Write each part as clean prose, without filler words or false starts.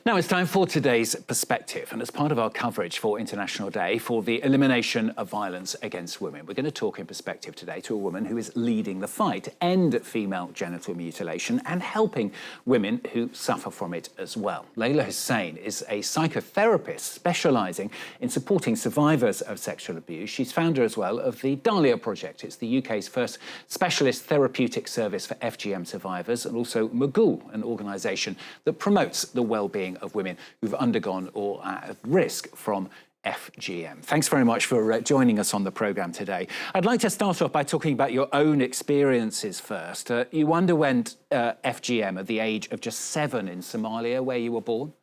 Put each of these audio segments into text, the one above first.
Now it's time for today's perspective, and as part of our coverage for International Day for the Elimination of Violence against Women, we're going to talk in perspective today to a woman who is leading the fight to end female genital mutilation and helping women who suffer from it as well. Leyla Hussein is a psychotherapist specialising in supporting survivors of sexual abuse. She's founder as well of the Dahlia Project. It's the UK's first specialist therapeutic service for FGM survivors, and also Magul, an organisation that promotes the well-being of women who've undergone or are at risk from FGM. Thanks very much for joining us on the programme today. I'd like to start off by talking about your own experiences first. You underwent FGM at the age of just 7 in Somalia, where you were born.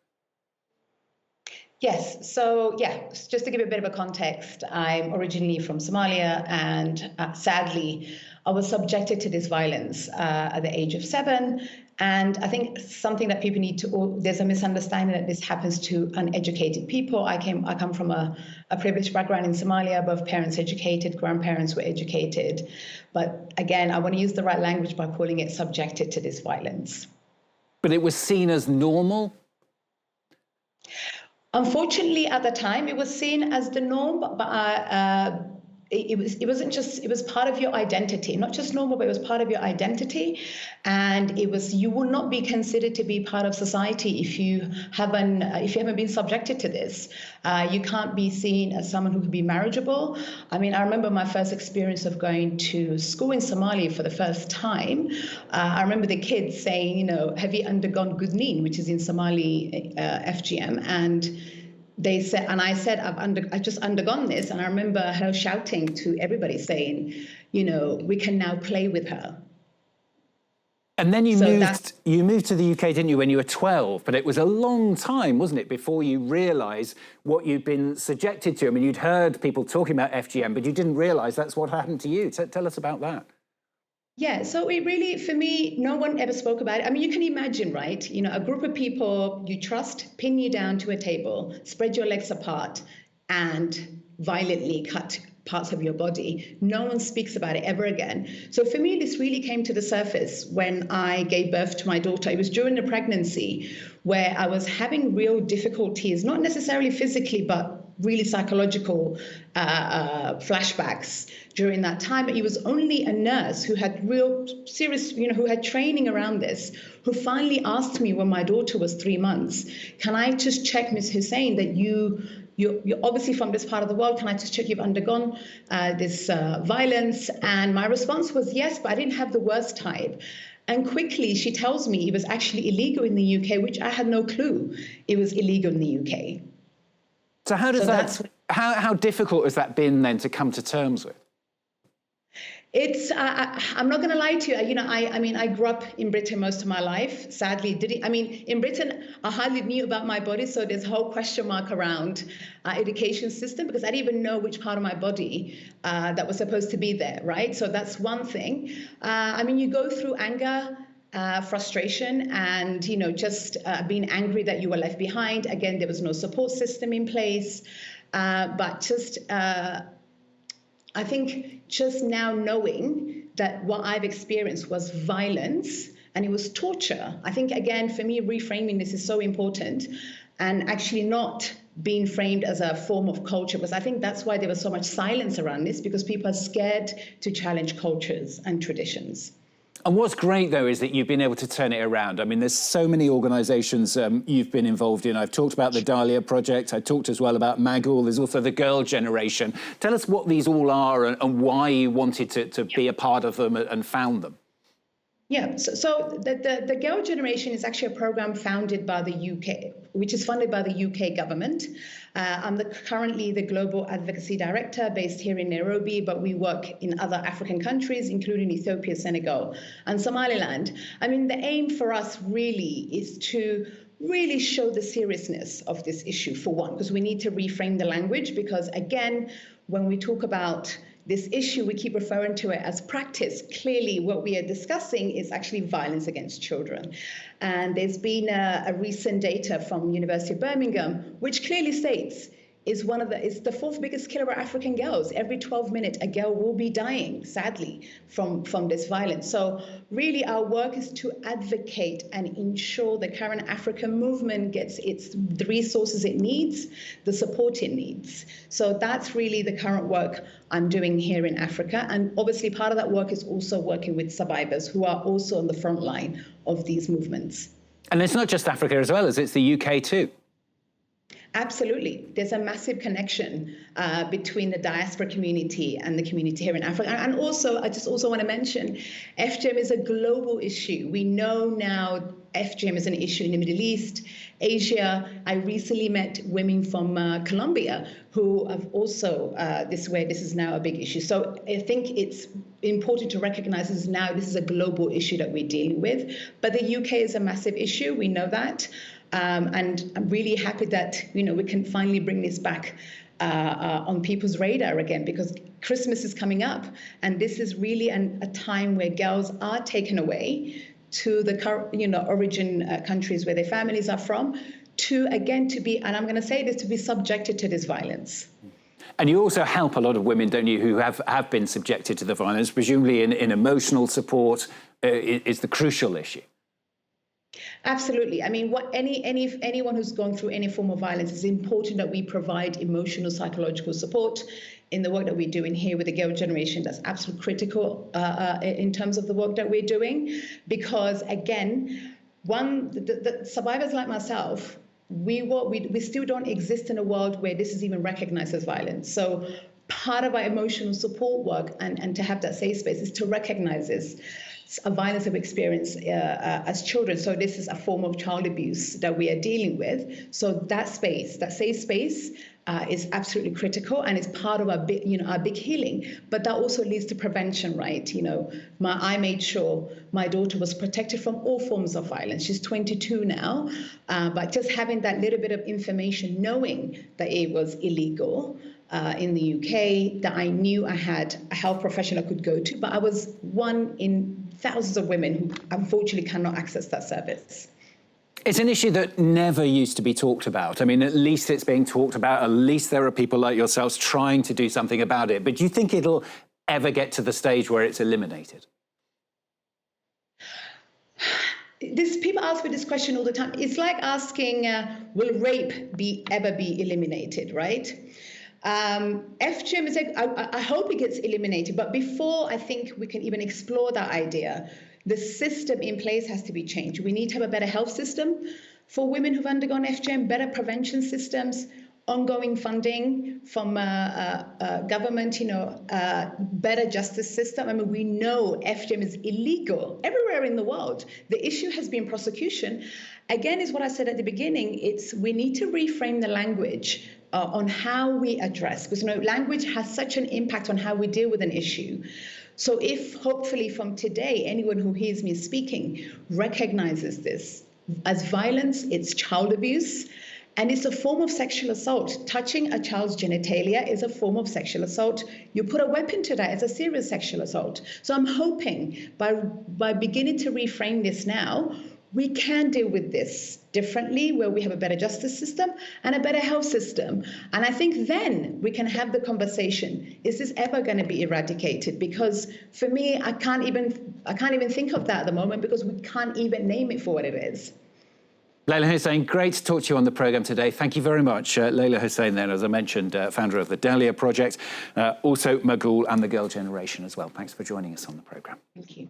Yes, so just to give a bit of a context, I'm originally from Somalia, and sadly, I was subjected to this violence at the age of 7. And I think something that people need to, there's a misunderstanding that this happens to uneducated people. I come from a privileged background in Somalia, both parents educated, grandparents were educated. But again, I want to use the right language by calling it subjected to this violence. But it was seen as normal? Unfortunately, at the time, it was seen as the norm, but it was part of your identity, not just normal, but it was part of your identity. And you will not be considered to be part of society if you haven't been subjected to this. You can't be seen as someone who could be marriageable. I mean, I remember my first experience of going to school in Somalia for the first time. I remember the kids saying, you know, have you undergone Gudnin, which is in Somali FGM, and they said, and I said, I've just undergone this. And I remember her shouting to everybody saying, you know, we can now play with her. And then you moved to the UK, didn't you, when you were 12? But it was a long time, wasn't it, before you realised what you'd been subjected to? I mean, you'd heard people talking about FGM, but you didn't realise that's what happened to you. Tell us about that. Yeah, so it really, for me, no one ever spoke about it. I mean, you can imagine, right? You know, a group of people you trust pin you down to a table, spread your legs apart, and violently cut parts of your body. No one speaks about it ever again. So for me, this really came to the surface when I gave birth to my daughter. It was during the pregnancy where I was having real difficulties, not necessarily physically, but really psychological flashbacks during that time. It was only a nurse who had real serious, who had training around this, who finally asked me when my daughter was 3 months, can I just check, Ms. Hussein, that you're obviously from this part of the world, can I just check you've undergone this violence? And my response was yes, but I didn't have the worst type. And quickly she tells me it was actually illegal in the UK, which I had no clue it was illegal in the UK. So how difficult has that been then to come to terms with? It's, I'm not going to lie to you. I mean, I grew up in Britain most of my life. Sadly, in Britain, I hardly knew about my body. So there's a whole question mark around our education system, because I didn't even know which part of my body that was supposed to be there, right? So that's one thing. I mean, you go through anger, frustration, and just being angry that you were left behind. Again, there was no support system in place, but just I think just now knowing that what I've experienced was violence and it was torture. I think, again, for me, reframing this is so important, and actually not being framed as a form of culture, because I think that's why there was so much silence around this, because people are scared to challenge cultures and traditions. And what's great, though, is that you've been able to turn it around. I mean, there's so many organisations you've been involved in. I've talked about the Dahlia Project. I talked as well about Magul. There's also the Girl Generation. Tell us what these all are and why you wanted to be a part of them and found them. Yeah, so the Girl Generation is actually a program founded by the UK, which is funded by the UK government. I'm currently the Global Advocacy Director based here in Nairobi, but we work in other African countries, including Ethiopia, Senegal, and Somaliland. I mean, the aim for us really is to really show the seriousness of this issue, for one, because we need to reframe the language, because, again, when we talk about this issue, we keep referring to it as practice. Clearly, what we are discussing is actually violence against children. And there's been a recent data from University of Birmingham, which clearly states it's the fourth biggest killer of African girls. Every 12 minutes, a girl will be dying, sadly, from this violence. So really our work is to advocate and ensure the current African movement gets the resources it needs, the support it needs. So that's really the current work I'm doing here in Africa. And obviously part of that work is also working with survivors who are also on the front line of these movements. And it's not just Africa as well, as it's the UK too. Absolutely. There's a massive connection between the diaspora community and the community here in Africa. And also, I just also want to mention, FGM is a global issue. We know now FGM is an issue in the Middle East, Asia. I recently met women from Colombia who have also, this is now a big issue. So I think it's important to recognize this is a global issue that we're dealing with. But the UK is a massive issue. We know that. And I'm really happy that, we can finally bring this back on people's radar again, because Christmas is coming up. And this is really a time where girls are taken away to the origin countries where their families are from, to be, and I'm going to say this, to be subjected to this violence. And you also help a lot of women, don't you, who have been subjected to the violence, presumably in emotional support is the crucial issue. Absolutely. I mean, anyone who's gone through any form of violence, it's important that we provide emotional, psychological support. In the work that we're doing here with the girl generation, that's absolutely critical in terms of the work that we're doing, because again, the survivors like myself, we still don't exist in a world where this is even recognized as violence. So part of our emotional support work and to have that safe space is to recognize this. A violence that we experience as children. So this is a form of child abuse that we are dealing with. So that space, that safe space, is absolutely critical, and it's part of our big healing. But that also leads to prevention, right? I made sure my daughter was protected from all forms of violence. She's 22 now, but just having that little bit of information, knowing that it was illegal in the UK, that I knew I had a health professional I could go to, but I was one in thousands of women who unfortunately cannot access that service. It's an issue that never used to be talked about. I mean, at least it's being talked about. At least there are people like yourselves trying to do something about it. But do you think it'll ever get to the stage where it's eliminated? People ask me this question all the time. It's like asking, will rape ever be eliminated, right? FGM is, I hope it gets eliminated, but before I think we can even explore that idea, the system in place has to be changed. We need to have a better health system for women who've undergone FGM, better prevention systems, ongoing funding from government, better justice system. I mean, we know FGM is illegal everywhere in the world. The issue has been prosecution. Again, is what I said at the beginning. We need to reframe the language on how we address, because language has such an impact on how we deal with an issue. So if hopefully from today, anyone who hears me speaking recognizes this as violence, it's child abuse, and it's a form of sexual assault. Touching a child's genitalia is a form of sexual assault. You put a weapon to that, it's a serious sexual assault. So I'm hoping by beginning to reframe this now, we can deal with this differently, where we have a better justice system and a better health system. And I think then we can have the conversation, is this ever going to be eradicated? Because for me, I can't even think of that at the moment, because we can't even name it for what it is. Leyla Hussein, great to talk to you on the programme today. Thank you very much. Leyla Hussein then, as I mentioned, founder of the Dahlia Project, also Magul and the Girl Generation as well. Thanks for joining us on the programme. Thank you.